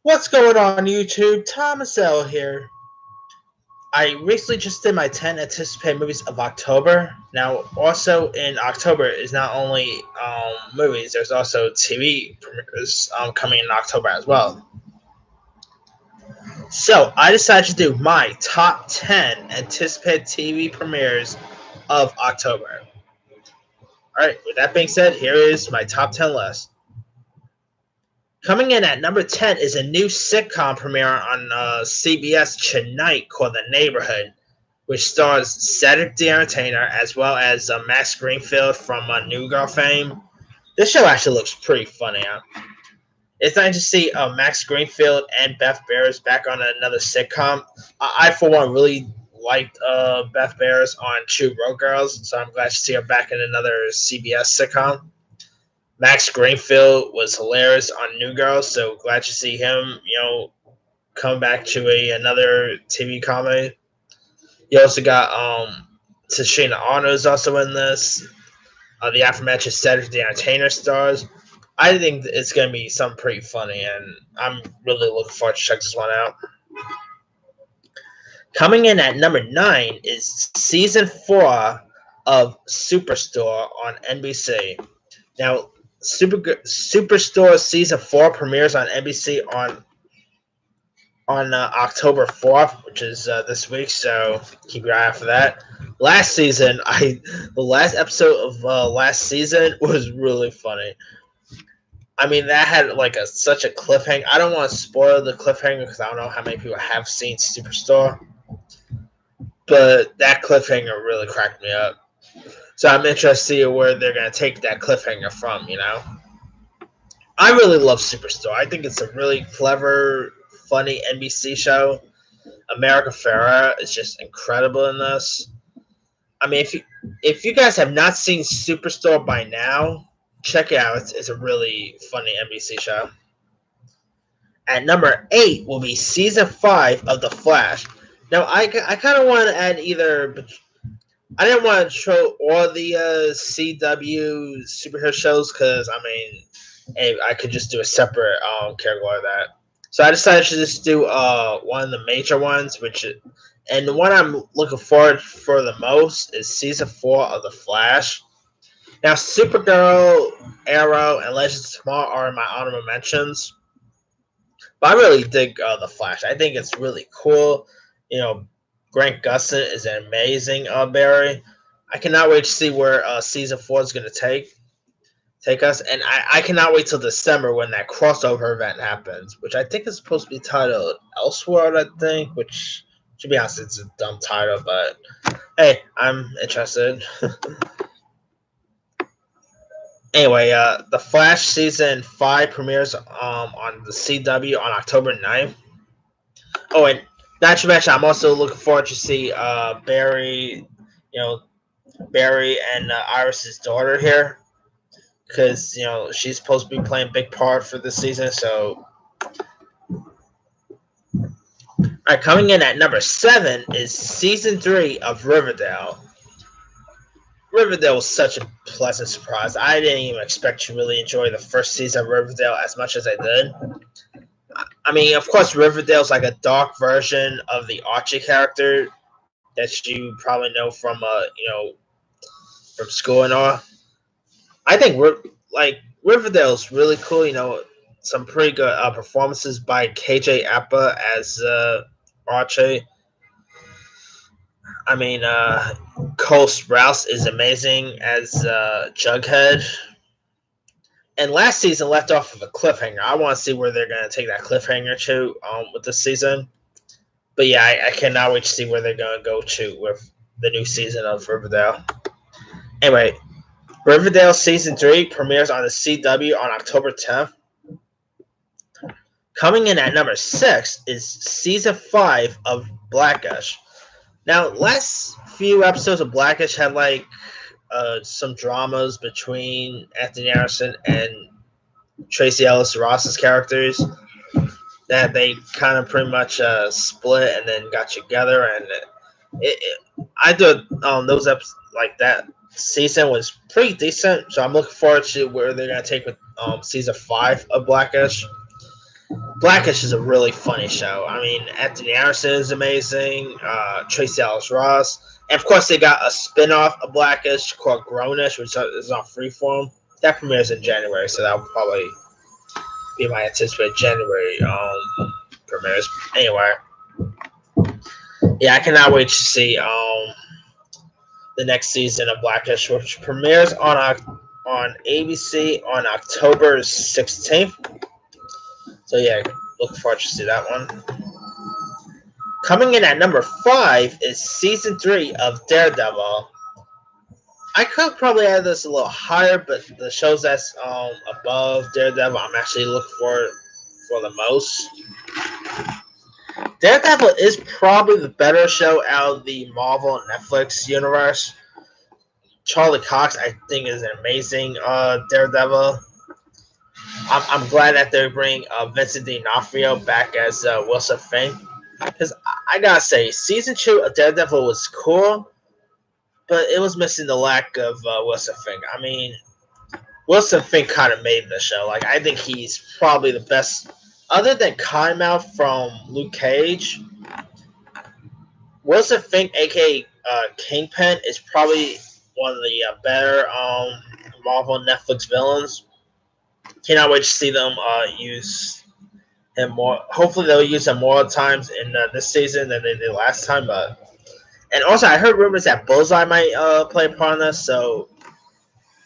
What's going on YouTube? Thomas L here. I recently just did my 10 anticipated movies of October. Now, also in October is not only movies, there's also TV premieres coming in October as well. So, I decided to do my top 10 anticipated TV premieres of October. Alright, with that being said, here is my top 10 list. Coming in at number 10 is a new sitcom premiere on CBS tonight called The Neighborhood, which stars Cedric the Entertainer as well as Max Greenfield from New Girl fame. This show actually looks pretty funny. It's nice to see Max Greenfield and Beth Barris back on another sitcom. I for one, really liked Beth Barris on True Road Girls, so I'm glad to see her back in another CBS sitcom. Max Greenfield was hilarious on New Girl, so glad to see him, come back to another TV comedy. You also got Tashina Arnold's also in this. The aforementioned Cedric the Entertainer stars. I think it's going to be something pretty funny, and I'm really looking forward to check this one out. Coming in at number 9 is season 4 of Superstore on NBC. Now, Superstore season 4 premieres on NBC on October 4th, which is this week. So keep your eye out for that. The last episode of last season was really funny. I mean, that had like such a cliffhanger. I don't want to spoil the cliffhanger because I don't know how many people have seen Superstore, but that cliffhanger really cracked me up. So I'm interested to see where they're gonna take that cliffhanger from. I really love Superstore. I think it's a really clever, funny NBC show. America Ferrera is just incredible in this. I mean, if you guys have not seen Superstore by now, check it out. It's a really funny NBC show. At number 8 will be season 5 of The Flash. Now, I kind of want to add either. I didn't want to show all the CW superhero shows because, I mean, hey, I could just do a separate category of that. So I decided to just do one of the major ones, and the one I'm looking forward for the most is season 4 of The Flash. Now, Supergirl, Arrow, and Legends of Tomorrow are my honorable mentions, but I really dig The Flash. I think it's really cool. Grant Gustin is an amazing Barry. I cannot wait to see where season 4 is going to take us, and I cannot wait till December when that crossover event happens, which I think is supposed to be titled Elseworld, I think, which, to be honest, it's a dumb title, but hey, I'm interested. Anyway, The Flash Season 5 premieres on the CW on October 9th. Oh, and not to mention, I'm also looking forward to see Barry, Barry and Iris's daughter here, because she's supposed to be playing a big part for this season. So, all right, coming in at number 7 is season 3 of Riverdale. Riverdale was such a pleasant surprise. I didn't even expect to really enjoy the first season of Riverdale as much as I did. I mean, of course, Riverdale's like a dark version of the Archie character that you probably know from school and all. I think Riverdale's really cool. Some pretty good performances by KJ Apa as Archie. I mean, Cole Sprouse is amazing as Jughead. And last season left off of a cliffhanger. I want to see where they're going to take that cliffhanger to with this season. But yeah, I cannot wait to see where they're going to go to with the new season of Riverdale. Anyway, Riverdale Season 3 premieres on the CW on October 10th. Coming in at number 6 is Season 5 of Blackish. Now, last few episodes of Blackish had some dramas between Anthony Anderson and Tracy Ellis Ross's characters that they kind of pretty much split and then got together. And I thought those episodes like that season was pretty decent. So I'm looking forward to where they're going to take with season 5 of Blackish. Blackish is a really funny show. I mean, Anthony Anderson is amazing. Tracy Ellis Ross, and of course they got a spin-off of Blackish called Grownish, which is on Freeform. That premieres in January, so that will probably be my anticipated January premieres. Anyway, yeah, I cannot wait to see the next season of Blackish, which premieres on ABC on October 16th. So yeah, looking forward to see that one. Coming in at number 5 is season 3 of Daredevil. I could probably add this a little higher, but the shows that's above Daredevil, I'm actually looking for the most. Daredevil is probably the better show out of the Marvel and Netflix universe. Charlie Cox, I think, is an amazing Daredevil. I'm glad that they're bringing Vincent D'Onofrio back as Wilson Fisk. Because I gotta say, season 2 of Daredevil was cool, but it was missing the lack of Wilson Fisk. I mean, Wilson Fisk kind of made the show. Like, I think he's probably the best, other than Kynmouth from Luke Cage. Wilson Fisk, aka Kingpin, is probably one of the better Marvel Netflix villains. Cannot wait to see them use him more. Hopefully, they'll use him more times in this season than they did last time. And also, I heard rumors that Bullseye might play a part in this, so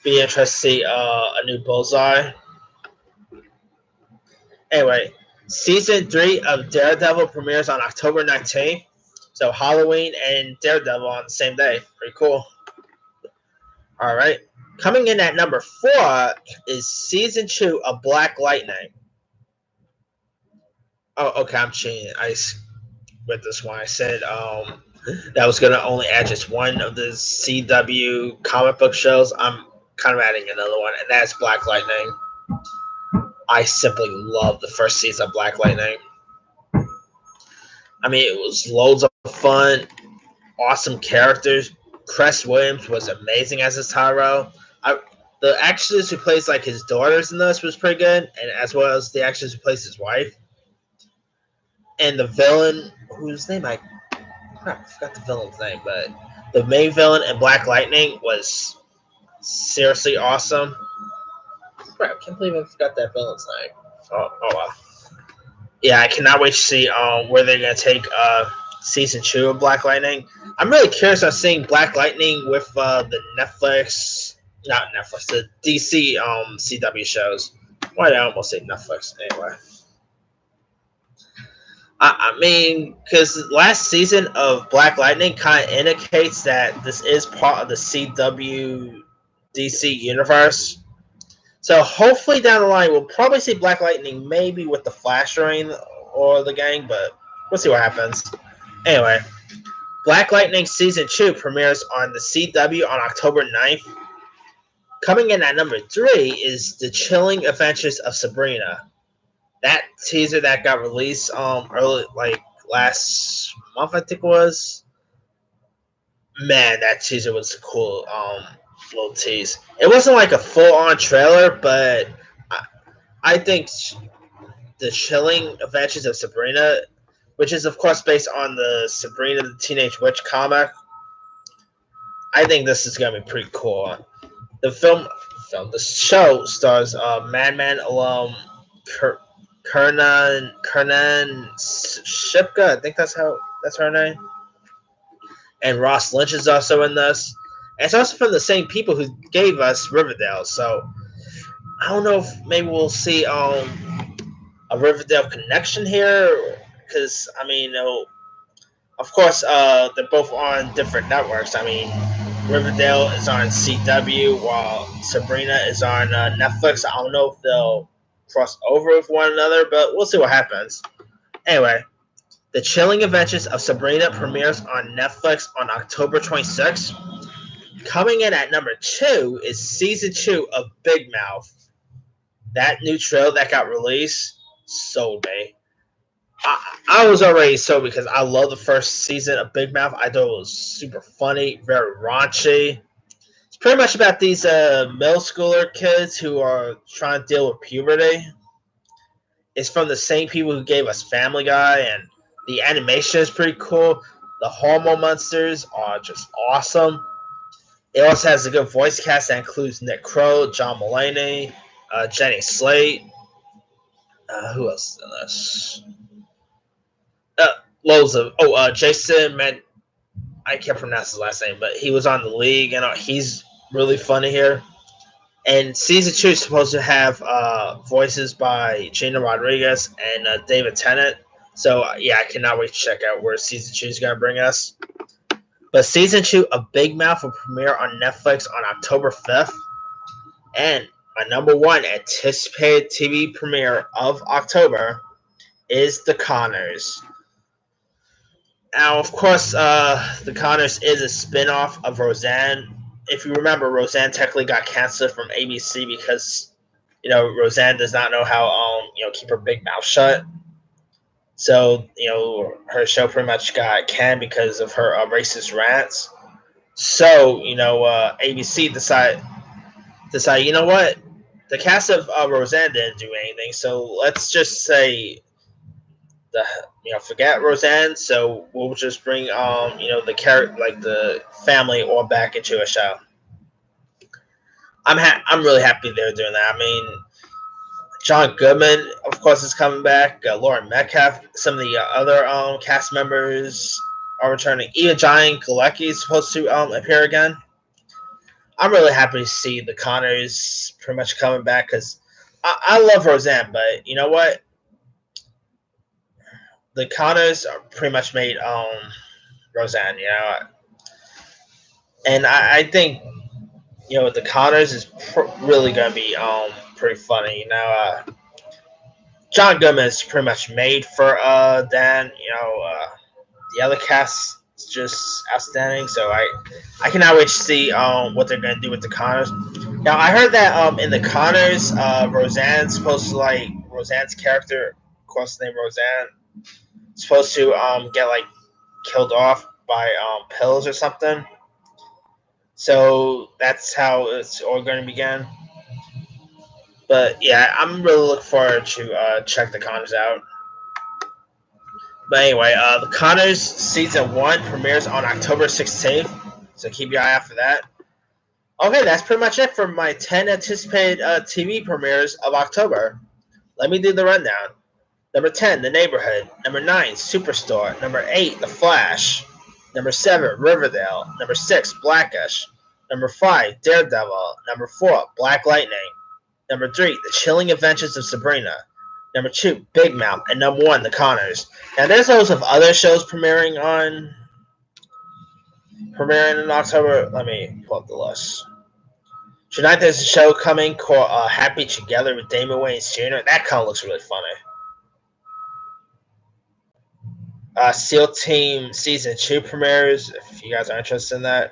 be interested to see a new Bullseye. Anyway, season 3 of Daredevil premieres on October 19th. So Halloween and Daredevil on the same day. Pretty cool. All right. Coming in at number 4 is season 2 of Black Lightning. Oh, okay. I'm cheating. I with this one. I said that was gonna only add just one of the CW comic book shows. I'm kind of adding another one, and that's Black Lightning. I simply love the first season of Black Lightning. I mean, it was loads of fun, awesome characters. Cress Williams was amazing as his Tyro. The actress who plays like his daughters in this was pretty good, and as well as the actress who plays his wife. And the villain, whose name I forgot the villain's name, but the main villain in Black Lightning was seriously awesome. Crap, I can't believe I forgot that villain's name. Oh well. Yeah, I cannot wait to see where they're gonna take season 2 of Black Lightning. I'm really curious on seeing Black Lightning with the Netflix, not Netflix, the DC CW shows. Why did I almost say Netflix? Anyway. I mean, because last season of Black Lightning kind of indicates that this is part of the CW DC universe. So hopefully down the line, we'll probably see Black Lightning maybe with the Flash Ring or the gang, but we'll see what happens. Anyway, Black Lightning Season 2 premieres on the CW on October 9th. Coming in at number 3 is The Chilling Adventures of Sabrina. That teaser that got released early, like last month, I think it was. Man, that teaser was a cool little tease. It wasn't like a full on trailer, but I think The Chilling Adventures of Sabrina, which is of course based on the Sabrina the Teenage Witch comic, I think this is gonna be pretty cool. The the show stars Madman alum Kernan Shipka, I think that's her name. And Ross Lynch is also in this. And it's also from the same people who gave us Riverdale. So I don't know if maybe we'll see a Riverdale connection here. Because, I mean, of course, they're both on different networks. I mean, Riverdale is on CW while Sabrina is on Netflix. I don't know if they'll cross over with one another, but we'll see what happens. Anyway, The Chilling Adventures of Sabrina premieres on Netflix on October 26th. Coming in at number 2 is Season 2 of Big Mouth. That new trailer that got released sold me. I was already sold because I love the first season of Big Mouth. I thought it was super funny, very raunchy. It's pretty much about these middle schooler kids who are trying to deal with puberty. It's from the same people who gave us Family Guy, and the animation is pretty cool. The Hormone Monsters are just awesome. It also has a good voice cast that includes Nick Kroll, John Mulaney, Jenny Slate. Who else is in this? Loads of Jason Man. I can't pronounce his last name, but he was on The League, and he's really funny here. And season 2 is supposed to have voices by Gina Rodriguez and David Tennant. So yeah, I cannot wait to check out where season 2 is going to bring us. But season 2 of Big Mouth will premiere on Netflix on October 5th. And my number one anticipated TV premiere of October is The Conners. Now, of course, The Conners is a spin-off of Roseanne. If you remember, Roseanne technically got canceled from ABC because, Roseanne does not know how, keep her big mouth shut. So, her show pretty much got canned because of her racist rants. So, ABC decided, you know what? The cast of Roseanne didn't do anything, so let's just say forget Roseanne. So we'll just bring the character, like the family, all back into a show. I'm really happy they're doing that. I mean, John Goodman, of course, is coming back. Lauren Metcalf, some of the other cast members are returning. Even John Galecki is supposed to appear again. I'm really happy to see the Conners pretty much coming back because I love Roseanne, but you know what? The Conners are pretty much made Roseanne, and I think the Conners is really gonna be pretty funny, John Goodman is pretty much made for Dan, the other cast is just outstanding, so I cannot wait to see what they're gonna do with the Conners. Now I heard that in the Conners, Roseanne's supposed to Roseanne's character, of course, named Roseanne, supposed to get killed off by pills or something. So that's how it's all going to begin. But yeah, I'm really looking forward to check the Conners out. But anyway, the Conners season 1 premieres on October 16th, so keep your eye out for that. Okay, that's pretty much it for my 10 anticipated TV premieres of October. Let me do the rundown. Number 10, The Neighborhood. Number 9, Superstore. Number 8, The Flash. Number 7, Riverdale. Number 6, Blackish. Number 5, Daredevil. Number 4, Black Lightning. Number 3, The Chilling Adventures of Sabrina. Number 2, Big Mouth. And number 1, The Conners. Now, there's loads of other shows premiering in October. Let me pull up the list. Tonight there's a show coming called Happy Together with Damon Wayans Jr. That kind of looks really funny. SEAL Team Season 2 premieres, if you guys are interested in that.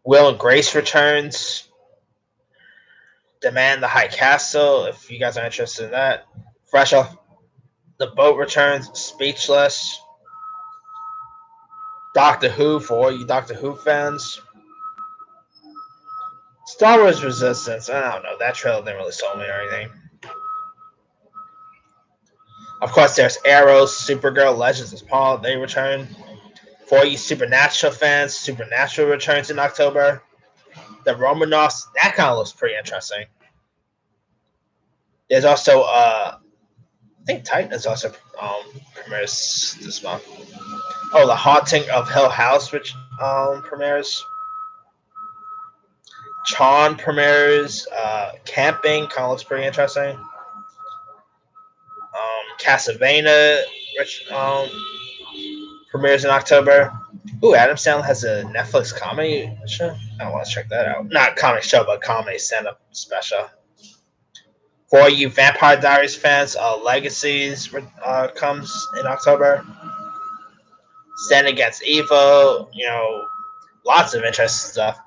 Will and Grace returns. Demand the High Castle, if you guys are interested in that. Fresh Off the Boat returns. Speechless. Doctor Who, for all you Doctor Who fans. Star Wars Resistance, I don't know. That trailer didn't really sell me or anything. Of course, there's Arrow, Supergirl, Legends of Paul. They return. For you Supernatural fans, Supernatural returns in October. The Romanoffs, that kind of looks pretty interesting. There's also, I think Titan is also premieres this month. Oh, The Haunting of Hill House, which premieres. Charmed premieres. Camping kind of looks pretty interesting. Castlevania, which premieres in October. Ooh, Adam Sandler has a Netflix comedy show. I want to check that out. Not comedy show, but comedy stand-up special. For you Vampire Diaries fans, Legacies comes in October. Stand Against Evil, lots of interesting stuff.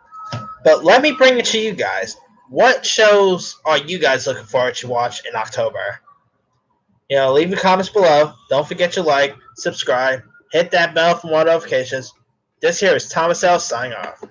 But let me bring it to you guys. What shows are you guys looking forward to watch in October? Leave your comments below. Don't forget to like, subscribe, hit that bell for more notifications. This here is Thomas L. signing off.